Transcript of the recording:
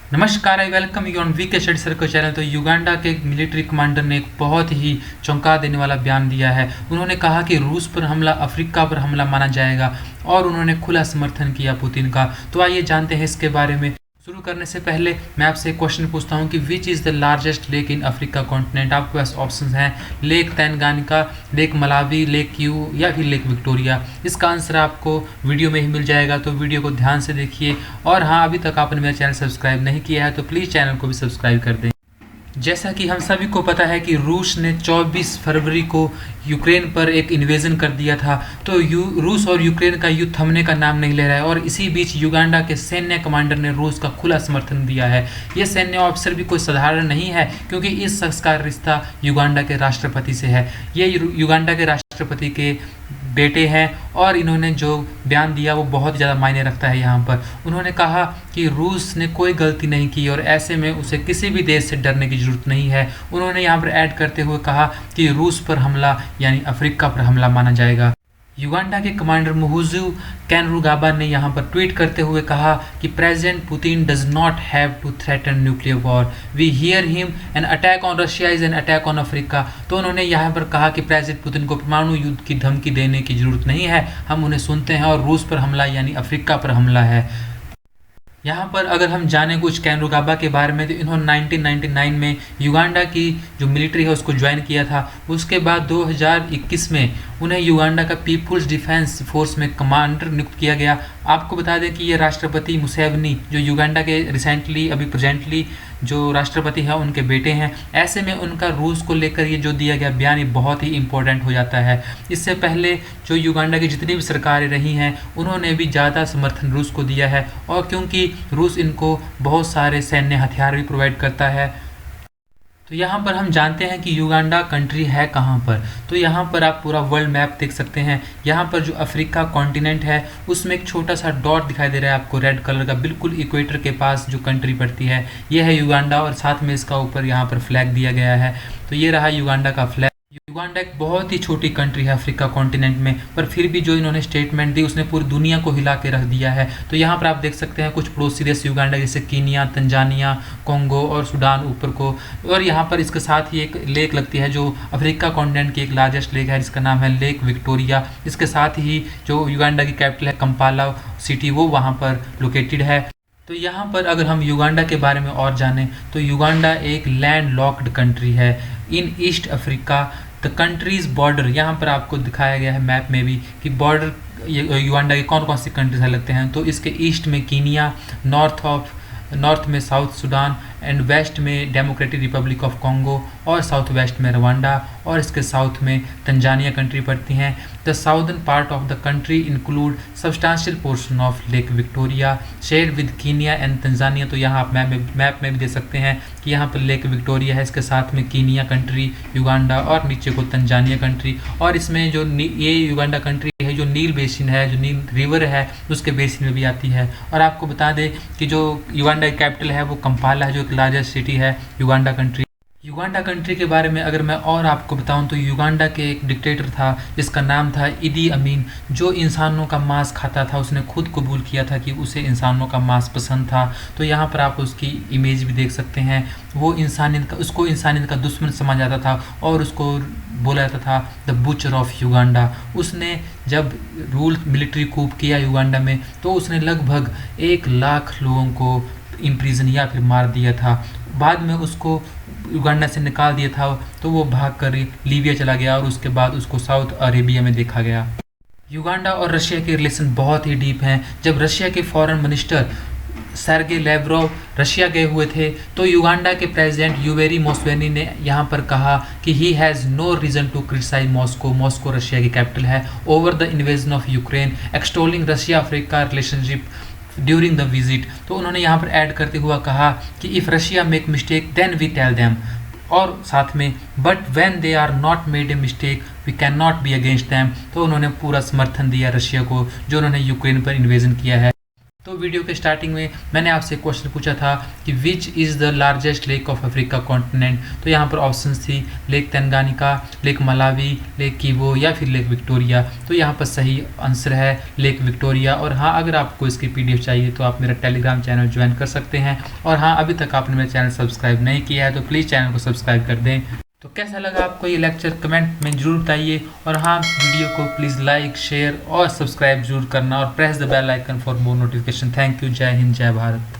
नमस्कार, I welcome you on VK study circle channel. तो Uganda के मिलिट्री कमांडर ने एक बहुत ही चौंका देने वाला बयान दिया है। उन्होंने कहा कि रूस पर हमला अफ्रीका पर हमला माना जाएगा और उन्होंने खुला समर्थन किया पुतिन का। तो आइए जानते हैं इसके बारे में। शुरू करने से पहले मैं आपसे एक क्वेश्चन पूछता हूं कि which is the largest lake in Africa continent. आपके पास ऑप्शंस हैं lake Tanganyika, lake Malawi, lake Q या फिर लेक विक्टोरिया। इसका आंसर आपको वीडियो में ही मिल जाएगा, तो वीडियो को ध्यान से देखिए। और हाँ, अभी तक आपने मेरा चैनल सब्सक्राइब नहीं किया है तो प्लीज़ चैनल को भी सब्सक्राइब कर दें। जैसा कि हम सभी को पता है कि रूस ने 24 फरवरी को यूक्रेन पर एक इन्वेजन कर दिया था। तो रूस और यूक्रेन का युद्ध थमने का नाम नहीं ले रहा है और इसी बीच युगांडा के सैन्य कमांडर ने रूस का खुला समर्थन दिया है। ये सैन्य ऑफिसर भी कोई साधारण नहीं है, क्योंकि इस शख्स का रिश्ता युगांडा के राष्ट्रपति से है। ये युगांडा के राष्ट्रपति के बेटे हैं और इन्होंने जो बयान दिया वो बहुत ज़्यादा मायने रखता है। यहाँ पर उन्होंने कहा कि रूस ने कोई गलती नहीं की और ऐसे में उसे किसी भी देश से डरने की ज़रूरत नहीं है। उन्होंने यहाँ पर ऐड करते हुए कहा कि रूस पर हमला यानी अफ्रीका पर हमला माना जाएगा। युगांडा के कमांडर मुहुजू कैनरुगाबा ने यहाँ पर ट्वीट करते हुए कहा कि president Putin does not have to threaten nuclear war, we hear him, an attack on Russia is an attack on Africa. तो उन्होंने यहाँ पर कहा कि प्रेसिडेंट पुतिन को परमाणु युद्ध की धमकी देने की जरूरत नहीं है, हम उन्हें सुनते हैं और रूस पर हमला यानी अफ्रीका पर हमला है। यहाँ पर अगर हम जाने कुछ कैनरुगाबा के बारे में, तो इन्होंने 1999 में युगांडा की जो मिलिट्री है उसको ज्वाइन किया था। उसके बाद 2021 में उन्हें युगांडा का पीपुल्स डिफेंस फोर्स में कमांडर नियुक्त किया गया। आपको बता दें कि ये राष्ट्रपति मुसेवनी जो युगांडा के रिसेंटली अभी प्रेजेंटली जो राष्ट्रपति हैं उनके बेटे हैं। ऐसे में उनका रूस को लेकर ये जो दिया गया बयान ये बहुत ही इम्पोर्टेंट हो जाता है। इससे पहले जो युगांडा की जितनी भी सरकारें रही हैं उन्होंने भी ज़्यादा समर्थन रूस को दिया है, और क्योंकि रूस इनको बहुत सारे सैन्य हथियार भी प्रोवाइड करता है। तो यहाँ पर हम जानते हैं कि युगांडा कंट्री है कहाँ पर। तो यहाँ पर आप पूरा वर्ल्ड मैप देख सकते हैं। यहाँ पर जो अफ्रीका कॉन्टिनेंट है उसमें एक छोटा सा डॉट दिखाई दे रहा है आपको रेड कलर का, बिल्कुल इक्वेटर के पास जो कंट्री पड़ती है ये है युगांडा, और साथ में इसका ऊपर यहाँ पर फ्लैग दिया गया है। तो ये रहा युगांडा का फ्लैग। युगांडा एक बहुत ही छोटी कंट्री है अफ्रीका कॉन्टिनेंट में, पर फिर भी जो इन्होंने स्टेटमेंट दी उसने पूरी दुनिया को हिला के रख दिया है। तो यहाँ पर आप देख सकते हैं कुछ पड़ोसी देश युगांडा जैसे कीनिया, तंजानिया, कोंगो और सूडान ऊपर को। और यहाँ पर इसके साथ ही एक लेक लगती है जो अफ्रीका कॉन्टिनेंट की एक लार्जेस्ट लेक है, जिसका नाम है लेक विक्टोरिया। इसके साथ ही जो युगांडा की कैपिटल है कंपाला सिटी वो वहाँ पर लोकेटेड है। तो यहाँ पर अगर हम युगांडा के बारे में और जानें तो युगांडा एक लैंड लॉक्ड कंट्री है in East Africa. The countries border यहाँ पर आपको दिखाया गया है मैप में भी कि बॉर्डर युगांडा के कौन कौन सी कंट्रीज लगते हैं। तो इसके ईस्ट में कीनिया, नॉर्थ में साउथ सूडान एंड वेस्ट में डेमोक्रेटिक रिपब्लिक ऑफ कॉन्गो और साउथ वेस्ट में रवांडा और इसके साउथ में तंजानिया कंट्री पड़ती हैं। The southern part of the country include substantial portion of lake Victoria share with Kenya and Tanzania. तो यहाँ आप मैप में भी देख सकते हैं कि यहाँ पर लेक विक्टोरिया है, इसके साथ में कीनिया कंट्री, युगांडा और नीचे को तंजानिया कंट्री। और इसमें जो ये युगांडा कंट्री है जो नील बेसिन है, जो नील रिवर है उसके बेसिन में भी आती है। और आपको बता दें कि जो युगांडा की कैपिटल है वो कंपाला है जो एक लार्जेस्ट सिटी है युगांडा कंट्री। युगांडा कंट्री के बारे में अगर मैं और आपको बताऊं तो युगांडा के एक डिक्टेटर था जिसका नाम था इदी अमीन, जो इंसानों का मांस खाता था। उसने खुद कबूल किया था कि उसे इंसानों का मांस पसंद था। तो यहाँ पर आप उसकी इमेज भी देख सकते हैं। वो उसको इंसानियत का दुश्मन समझा जाता था और उसको बोला जाता था द बुचर ऑफ युगांडा। उसने जब मिलिट्री कूप किया युगांडा में तो उसने लगभग 1 लाख लोगों को इम्प्रिजन या फिर मार दिया था। बाद में उसको युगांडा से निकाल दिया था तो वो भागकर लीबिया चला गया और उसके बाद उसको साउथ अरेबिया में देखा गया। युगांडा और रशिया के रिलेशन बहुत ही डीप हैं। जब रशिया के फॉरेन मिनिस्टर सर्गे लेवरोव रशिया गए हुए थे तो युगांडा के प्रेसिडेंट यूवेरी मुसेवेनी ने यहाँ पर कहा कि he has no reason to criticise Moscow Russia की कैपिटल है, over the invasion of Ukraine, extolling Russia Africa relationship during the visit. तो उन्होंने यहाँ पर ऐड करते हुआ कहा कि if Russia make mistake then we tell them, और साथ में but when they are not made a mistake we can not be against them. तो उन्होंने पूरा समर्थन दिया रशिया को जो उन्होंने यूक्रेन पर इन्वेजन किया है। तो वीडियो के स्टार्टिंग में मैंने आपसे क्वेश्चन पूछा था कि which is the largest lake of Africa continent. तो यहाँ पर ऑप्शंस थी lake Tanganyika, lake Malawi, lake किबो या फिर लेक विक्टोरिया। तो यहाँ पर सही आंसर है लेक विक्टोरिया। और हाँ, अगर आपको इसकी PDF चाहिए तो आप मेरा टेलीग्राम चैनल ज्वाइन कर सकते हैं। और हाँ, अभी तक आपने मेरा चैनल सब्सक्राइब नहीं किया है तो प्लीज़ चैनल को सब्सक्राइब कर दें। तो कैसा लगा आपको ये लेक्चर, कमेंट में ज़रूर बताइए। और हाँ, वीडियो को प्लीज़ लाइक, शेयर और सब्सक्राइब जरूर करना और press the bell icon for more notification. Thank you. जय हिंद, जय भारत।